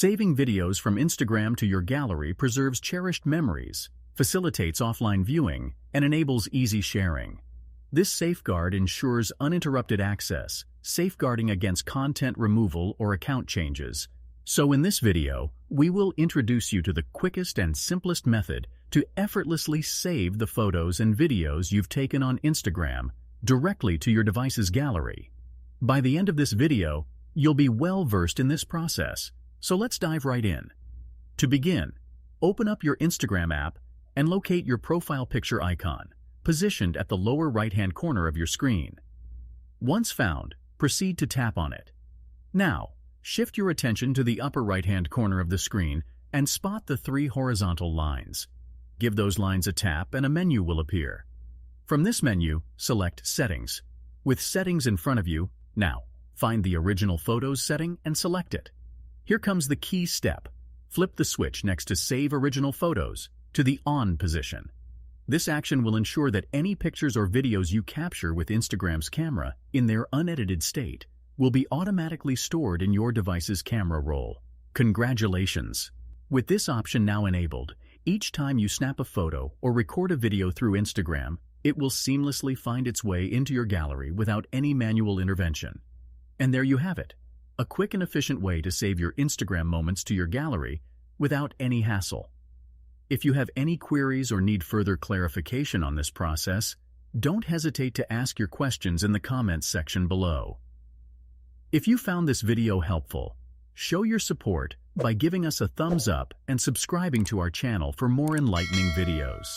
Saving videos from Instagram to your gallery preserves cherished memories, facilitates offline viewing, and enables easy sharing. This safeguard ensures uninterrupted access, safeguarding against content removal or account changes. So in this video, we will introduce you to the quickest and simplest method to effortlessly save the photos and videos you've taken on Instagram directly to your device's gallery. By the end of this video, you'll be well versed in this process. So let's dive right in. To begin, open up your Instagram app and locate your profile picture icon, positioned at the lower right-hand corner of your screen. Once found, proceed to tap on it. Now, shift your attention to the upper right-hand corner of the screen and spot the 3 horizontal lines. Give those lines a tap and a menu will appear. From this menu, select Settings. With Settings in front of you, now, find the Original Photos setting and select it. Here comes the key step. Flip the switch next to Save Original Photos to the On position. This action will ensure that any pictures or videos you capture with Instagram's camera in their unedited state will be automatically stored in your device's camera roll. Congratulations! With this option now enabled, each time you snap a photo or record a video through Instagram, it will seamlessly find its way into your gallery without any manual intervention. And there you have it, a quick and efficient way to save your Instagram moments to your gallery without any hassle. If you have any queries or need further clarification on this process, don't hesitate to ask your questions in the comments section below. If you found this video helpful, show your support by giving us a thumbs up and subscribing to our channel for more enlightening videos.